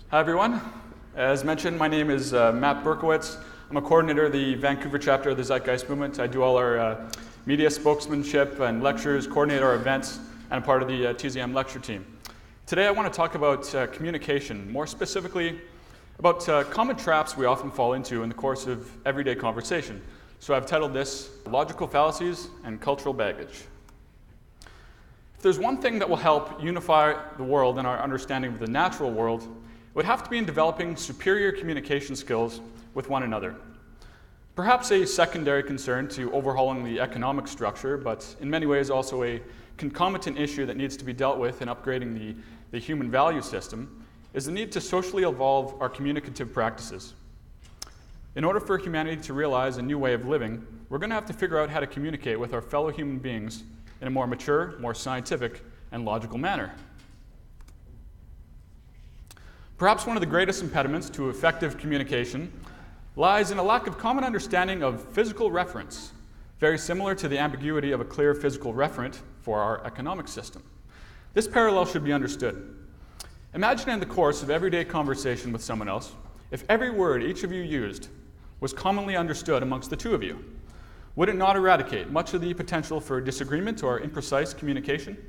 Hi everyone. As mentioned, my name is Matt Berkowitz. I'm a coordinator of the Vancouver chapter of the Zeitgeist movement. I do all our media spokesmanship and lectures, coordinate our events, and I'm part of the TZM lecture team. Today I want to talk about communication, more specifically about common traps we often fall into in the course of everyday conversation. So I've titled this Logical Fallacies and Cultural Baggage. If there's one thing that will help unify the world and our understanding of the natural world, it would have to be in developing superior communication skills with one another. Perhaps a secondary concern to overhauling the economic structure, but in many ways also a concomitant issue that needs to be dealt with in upgrading the human value system, is the need to socially evolve our communicative practices. In order for humanity to realize a new way of living, we're going to have to figure out how to communicate with our fellow human beings in a more mature, more scientific, and logical manner. Perhaps one of the greatest impediments to effective communication lies in a lack of common understanding of physical reference, very similar to the ambiguity of a clear physical referent for our economic system. This parallel should be understood. Imagine in the course of everyday conversation with someone else, if every word each of you used was commonly understood amongst the two of you. Would it not eradicate much of the potential for disagreement or imprecise communication?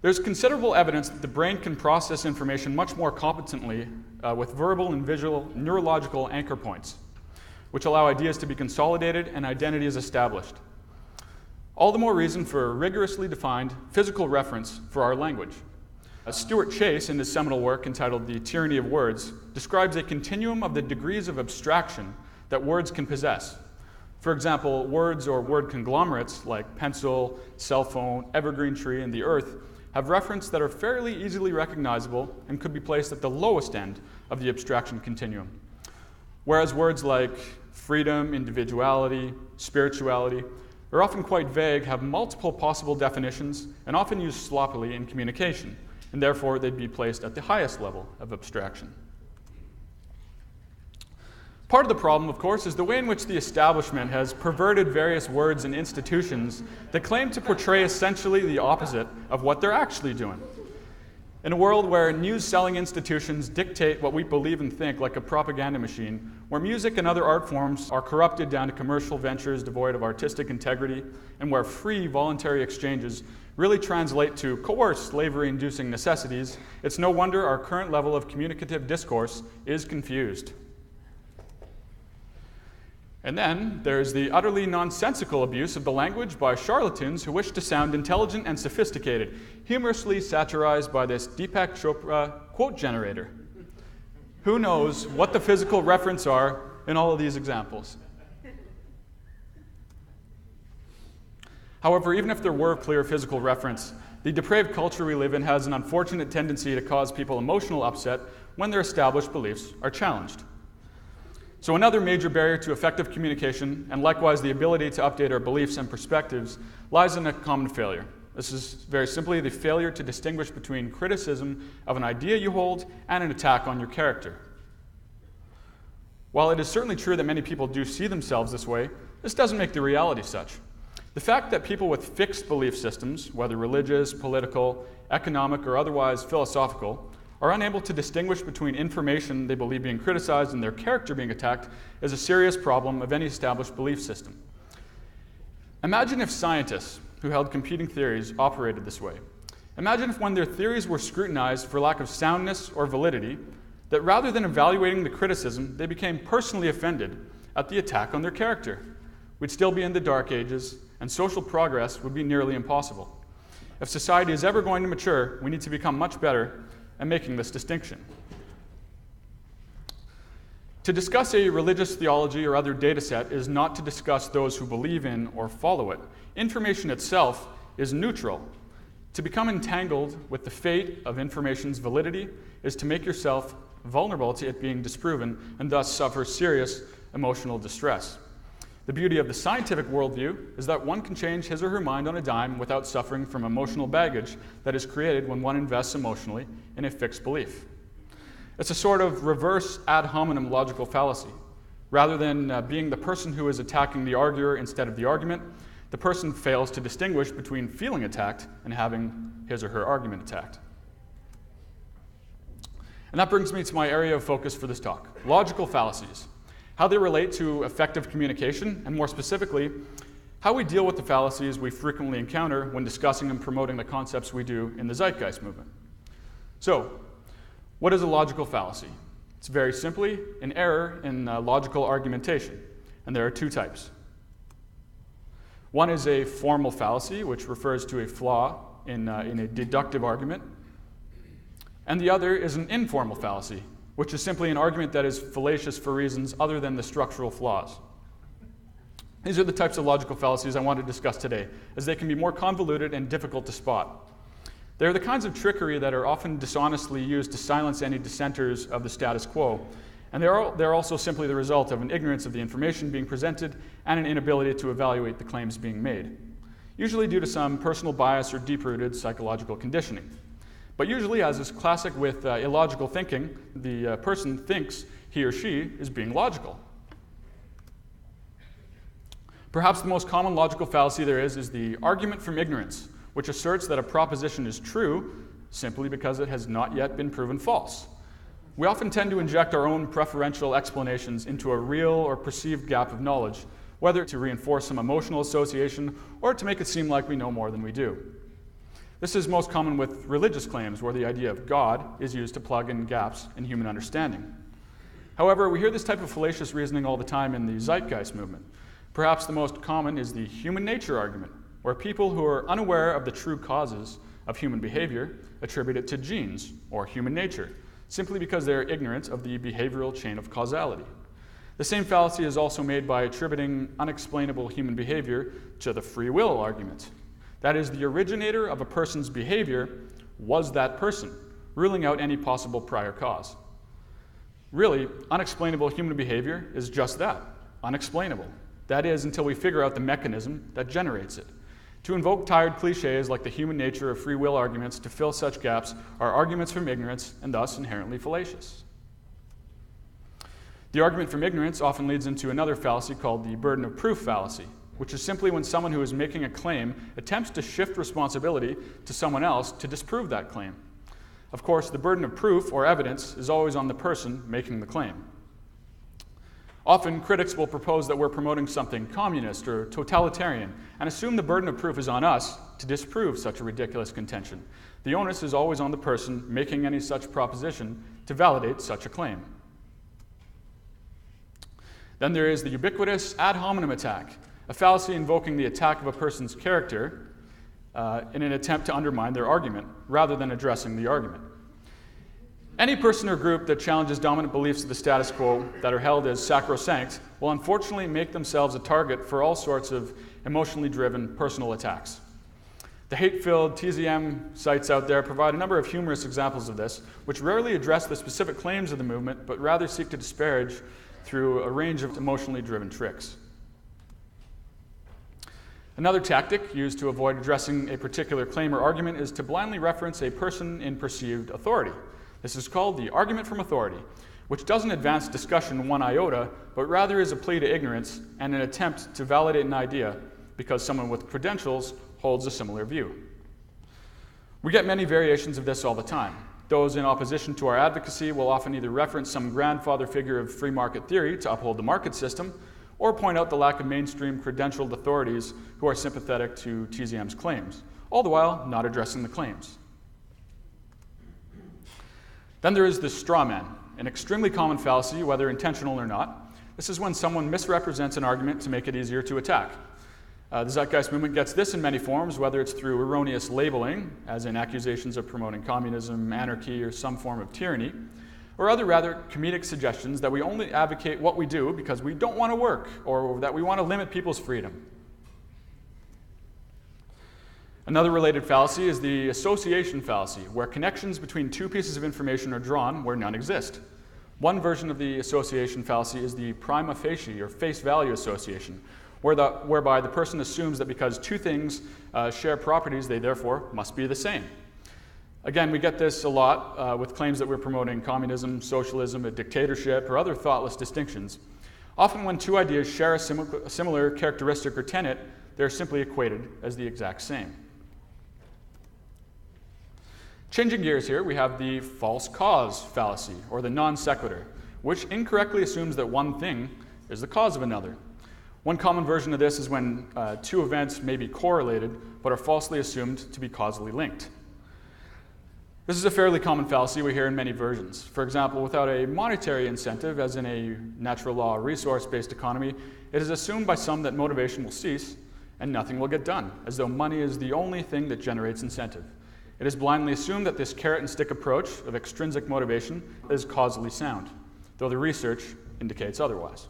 There's considerable evidence that the brain can process information much more competently with verbal and visual neurological anchor points, which allow ideas to be consolidated and identities established. All the more reason for a rigorously defined physical reference for our language. Stuart Chase, in his seminal work entitled The Tyranny of Words, describes a continuum of the degrees of abstraction that words can possess. For example, words or word conglomerates like pencil, cell phone, evergreen tree, and the earth have referents that are fairly easily recognizable and could be placed at the lowest end of the abstraction continuum. Whereas words like freedom, individuality, spirituality are often quite vague, have multiple possible definitions, and often used sloppily in communication, and therefore they'd be placed at the highest level of abstraction. Part of the problem, of course, is the way in which the establishment has perverted various words and institutions that claim to portray essentially the opposite of what they're actually doing. In a world where news-selling institutions dictate what we believe and think like a propaganda machine, where music and other art forms are corrupted down to commercial ventures devoid of artistic integrity, and where free voluntary exchanges really translate to coerced slavery-inducing necessities, it's no wonder our current level of communicative discourse is confused. And then there's the utterly nonsensical abuse of the language by charlatans who wish to sound intelligent and sophisticated, humorously satirized by this Deepak Chopra quote generator. Who knows what the physical referents are in all of these examples? However, even if there were clear physical reference, the depraved culture we live in has an unfortunate tendency to cause people emotional upset when their established beliefs are challenged. So another major barrier to effective communication, and likewise the ability to update our beliefs and perspectives, lies in a common failure. This is very simply the failure to distinguish between criticism of an idea you hold and an attack on your character. While it is certainly true that many people do see themselves this way, this doesn't make the reality such. The fact that people with fixed belief systems, whether religious, political, economic, or otherwise philosophical, are unable to distinguish between information they believe being criticized and their character being attacked is a serious problem of any established belief system. Imagine if scientists who held competing theories operated this way. Imagine if when their theories were scrutinized for lack of soundness or validity, that rather than evaluating the criticism, they became personally offended at the attack on their character. We'd still be in the dark ages, and social progress would be nearly impossible. If society is ever going to mature, we need to become much better at making this distinction. To discuss a religious theology or other data set is not to discuss those who believe in or follow it. Information itself is neutral. To become entangled with the fate of information's validity is to make yourself vulnerable to it being disproven and thus suffer serious emotional distress. The beauty of the scientific worldview is that one can change his or her mind on a dime without suffering from emotional baggage that is created when one invests emotionally in a fixed belief. It's a sort of reverse ad hominem logical fallacy. Rather than being the person who is attacking the arguer instead of the argument, the person fails to distinguish between feeling attacked and having his or her argument attacked. And that brings me to my area of focus for this talk, logical fallacies, how they relate to effective communication, and more specifically, how we deal with the fallacies we frequently encounter when discussing and promoting the concepts we do in the Zeitgeist movement. So, what is a logical fallacy? It's very simply an error in logical argumentation, and there are two types. One is a formal fallacy, which refers to a flaw in a deductive argument, and the other is an informal fallacy, which is simply an argument that is fallacious for reasons other than the structural flaws. These are the types of logical fallacies I want to discuss today, as they can be more convoluted and difficult to spot. They are the kinds of trickery that are often dishonestly used to silence any dissenters of the status quo, and they're also simply the result of an ignorance of the information being presented and an inability to evaluate the claims being made, usually due to some personal bias or deep-rooted psychological conditioning. But usually, as is classic with illogical thinking, the person thinks he or she is being logical. Perhaps the most common logical fallacy there is the argument from ignorance, which asserts that a proposition is true simply because it has not yet been proven false. We often tend to inject our own preferential explanations into a real or perceived gap of knowledge, whether to reinforce some emotional association or to make it seem like we know more than we do. This is most common with religious claims, where the idea of God is used to plug in gaps in human understanding. However, we hear this type of fallacious reasoning all the time in the Zeitgeist movement. Perhaps the most common is the human nature argument, where people who are unaware of the true causes of human behavior attribute it to genes or human nature, simply because they are ignorant of the behavioral chain of causality. The same fallacy is also made by attributing unexplainable human behavior to the free will argument. That is, the originator of a person's behavior was that person, ruling out any possible prior cause. Really, unexplainable human behavior is just that, unexplainable. That is, until we figure out the mechanism that generates it. To invoke tired cliches like the human nature of free will arguments to fill such gaps are arguments from ignorance and thus inherently fallacious. The argument from ignorance often leads into another fallacy called the burden of proof fallacy, which is simply when someone who is making a claim attempts to shift responsibility to someone else to disprove that claim. Of course, the burden of proof or evidence is always on the person making the claim. Often, critics will propose that we're promoting something communist or totalitarian and assume the burden of proof is on us to disprove such a ridiculous contention. The onus is always on the person making any such proposition to validate such a claim. Then there is the ubiquitous ad hominem attack, a fallacy invoking the attack of a person's character in an attempt to undermine their argument, rather than addressing the argument. Any person or group that challenges dominant beliefs of the status quo that are held as sacrosanct will unfortunately make themselves a target for all sorts of emotionally driven personal attacks. The hate-filled TZM sites out there provide a number of humorous examples of this, which rarely address the specific claims of the movement, but rather seek to disparage through a range of emotionally driven tricks. Another tactic used to avoid addressing a particular claim or argument is to blindly reference a person in perceived authority. This is called the argument from authority, which doesn't advance discussion one iota, but rather is a plea to ignorance and an attempt to validate an idea because someone with credentials holds a similar view. We get many variations of this all the time. Those in opposition to our advocacy will often either reference some grandfather figure of free market theory to uphold the market system, or point out the lack of mainstream credentialed authorities who are sympathetic to TZM's claims, all the while not addressing the claims. Then there is the straw man, an extremely common fallacy, whether intentional or not. This is when someone misrepresents an argument to make it easier to attack. The Zeitgeist movement gets this in many forms, whether it's through erroneous labeling, as in accusations of promoting communism, anarchy, or some form of tyranny, or other rather comedic suggestions that we only advocate what we do because we don't want to work, or that we want to limit people's freedom. Another related fallacy is the association fallacy, where connections between two pieces of information are drawn where none exist. One version of the association fallacy is the prima facie, or face value association, whereby the person assumes that because two things share properties, they therefore must be the same. Again, we get this a lot with claims that we're promoting communism, socialism, a dictatorship, or other thoughtless distinctions. Often when two ideas share a similar characteristic or tenet, they're simply equated as the exact same. Changing gears here, we have the false cause fallacy, or the non sequitur, which incorrectly assumes that one thing is the cause of another. One common version of this is when two events may be correlated, but are falsely assumed to be causally linked. This is a fairly common fallacy we hear in many versions. For example, without a monetary incentive, as in a natural law resource-based economy, it is assumed by some that motivation will cease and nothing will get done, as though money is the only thing that generates incentive. It is blindly assumed that this carrot and stick approach of extrinsic motivation is causally sound, though the research indicates otherwise.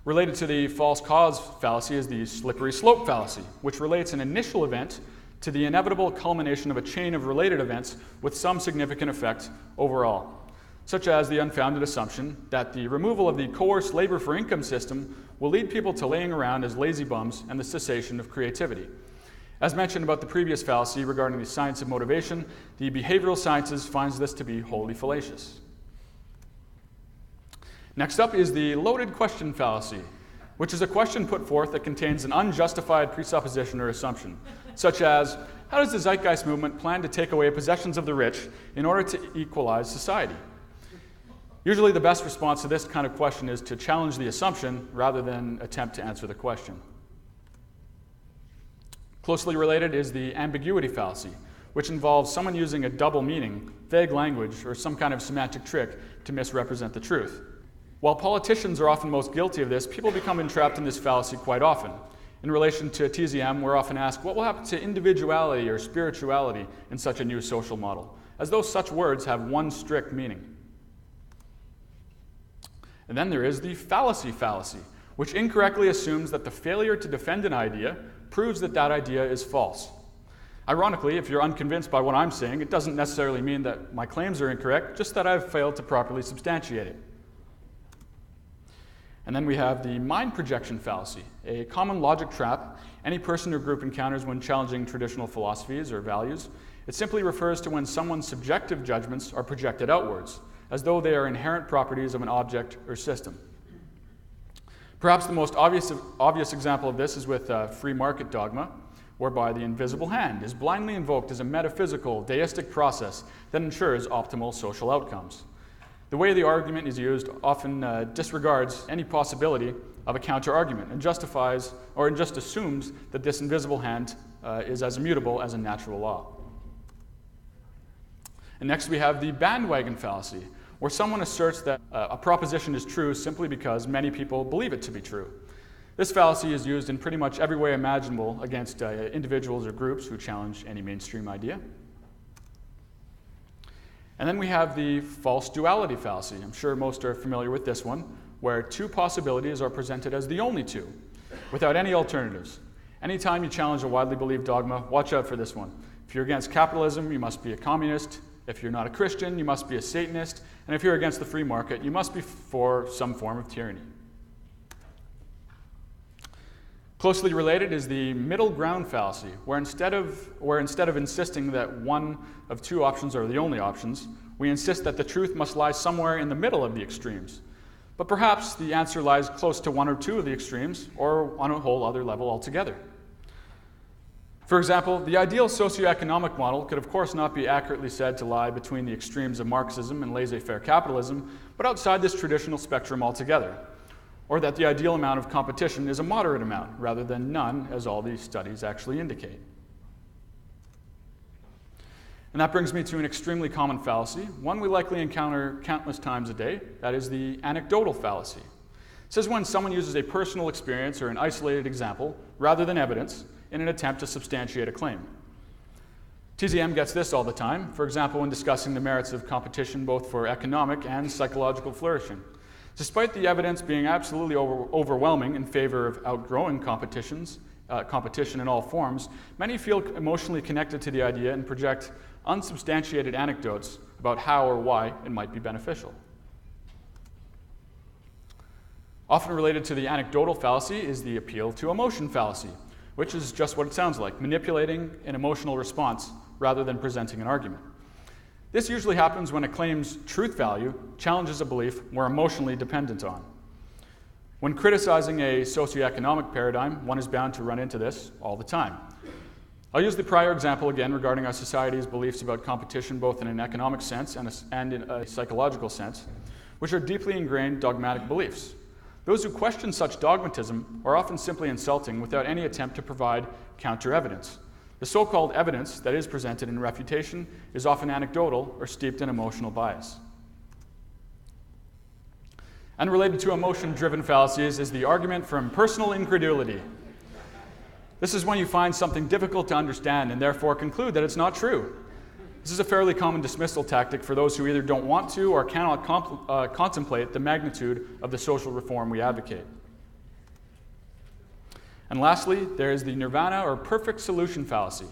Related to the false cause fallacy is the slippery slope fallacy, which relates an initial event to the inevitable culmination of a chain of related events with some significant effect overall, such as the unfounded assumption that the removal of the coerced labor for income system will lead people to laying around as lazy bums and the cessation of creativity. As mentioned about the previous fallacy regarding the science of motivation, the behavioral sciences finds this to be wholly fallacious. Next up is the loaded question fallacy, which is a question put forth that contains an unjustified presupposition or assumption, such as, how does the Zeitgeist movement plan to take away possessions of the rich in order to equalize society? Usually the best response to this kind of question is to challenge the assumption rather than attempt to answer the question. Closely related is the ambiguity fallacy, which involves someone using a double meaning, vague language, or some kind of semantic trick to misrepresent the truth. While politicians are often most guilty of this, people become entrapped in this fallacy quite often. In relation to TZM, we're often asked, what will happen to individuality or spirituality in such a new social model? As though such words have one strict meaning. And then there is the fallacy fallacy, which incorrectly assumes that the failure to defend an idea proves that that idea is false. Ironically, if you're unconvinced by what I'm saying, it doesn't necessarily mean that my claims are incorrect, just that I've failed to properly substantiate it. And then we have the mind projection fallacy, a common logic trap any person or group encounters when challenging traditional philosophies or values. It simply refers to when someone's subjective judgments are projected outwards, as though they are inherent properties of an object or system. Perhaps the most obvious example of this is with free market dogma, whereby the invisible hand is blindly invoked as a metaphysical, deistic process that ensures optimal social outcomes. The way the argument is used often disregards any possibility of a counter-argument and justifies or just assumes that this invisible hand is as immutable as a natural law. And next we have the bandwagon fallacy, where someone asserts that a proposition is true simply because many people believe it to be true. This fallacy is used in pretty much every way imaginable against individuals or groups who challenge any mainstream idea. And then we have the false duality fallacy. I'm sure most are familiar with this one, where two possibilities are presented as the only two, without any alternatives. Anytime you challenge a widely believed dogma, watch out for this one. If you're against capitalism, you must be a communist. If you're not a Christian, you must be a Satanist. And if you're against the free market, you must be for some form of tyranny. Closely related is the middle ground fallacy, where instead of insisting that one of two options are the only options, we insist that the truth must lie somewhere in the middle of the extremes. But perhaps the answer lies close to one or two of the extremes, or on a whole other level altogether. For example, the ideal socioeconomic model could of course not be accurately said to lie between the extremes of Marxism and laissez-faire capitalism, but outside this traditional spectrum altogether. Or that the ideal amount of competition is a moderate amount, rather than none, as all these studies actually indicate. And that brings me to an extremely common fallacy, one we likely encounter countless times a day. That is the anecdotal fallacy. It says when someone uses a personal experience or an isolated example, rather than evidence, in an attempt to substantiate a claim. TZM gets this all the time, for example, when discussing the merits of competition both for economic and psychological flourishing. Despite the evidence being absolutely overwhelming in favor of outgrowing competition in all forms, many feel emotionally connected to the idea and project unsubstantiated anecdotes about how or why it might be beneficial. Often related to the anecdotal fallacy is the appeal to emotion fallacy, which is just what it sounds like, manipulating an emotional response rather than presenting an argument. This usually happens when a claim's truth value challenges a belief we're emotionally dependent on. When criticizing a socioeconomic paradigm, one is bound to run into this all the time. I'll use the prior example again regarding our society's beliefs about competition both in an economic sense and in a psychological sense, which are deeply ingrained dogmatic beliefs. Those who question such dogmatism are often simply insulting without any attempt to provide counter-evidence. The so-called evidence that is presented in refutation is often anecdotal or steeped in emotional bias. And related to emotion-driven fallacies is the argument from personal incredulity. This is when you find something difficult to understand and therefore conclude that it's not true. This is a fairly common dismissal tactic for those who either don't want to or cannot contemplate the magnitude of the social reform we advocate. And lastly, there is the nirvana or perfect solution fallacy.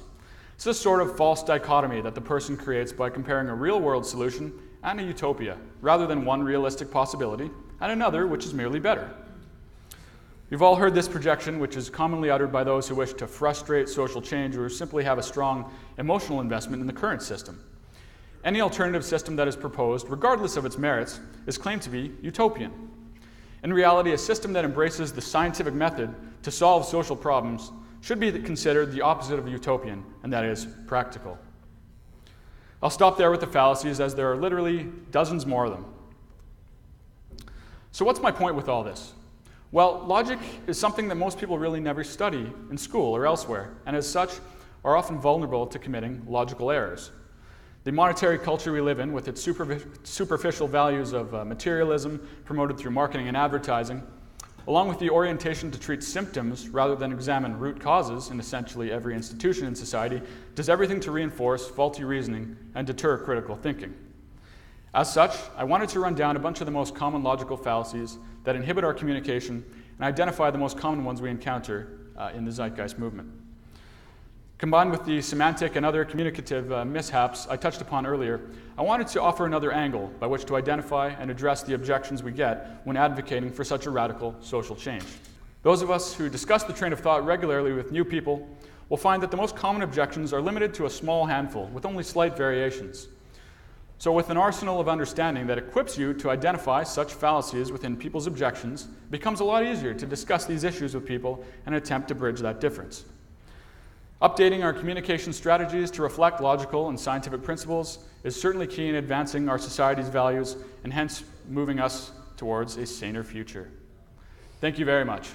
It's a sort of false dichotomy that the person creates by comparing a real-world solution and a utopia, rather than one realistic possibility and another which is merely better. You've all heard this projection, which is commonly uttered by those who wish to frustrate social change or simply have a strong emotional investment in the current system. Any alternative system that is proposed, regardless of its merits, is claimed to be utopian. In reality, a system that embraces the scientific method to solve social problems should be considered the opposite of utopian, and that is practical. I'll stop there with the fallacies, as there are literally dozens more of them. So what's my point with all this? Well, logic is something that most people really never study in school or elsewhere, and as such are often vulnerable to committing logical errors. The monetary culture we live in, with its superficial values of materialism promoted through marketing and advertising, along with the orientation to treat symptoms rather than examine root causes in essentially every institution in society, does everything to reinforce faulty reasoning and deter critical thinking. As such, I wanted to run down a bunch of the most common logical fallacies that inhibit our communication and identify the most common ones we encounter in the zeitgeist movement. Combined with the semantic and other communicative mishaps I touched upon earlier, I wanted to offer another angle by which to identify and address the objections we get when advocating for such a radical social change. Those of us who discuss the train of thought regularly with new people will find that the most common objections are limited to a small handful, with only slight variations. So with an arsenal of understanding that equips you to identify such fallacies within people's objections, it becomes a lot easier to discuss these issues with people and attempt to bridge that difference. Updating our communication strategies to reflect logical and scientific principles is certainly key in advancing our society's values and hence moving us towards a saner future. Thank you very much.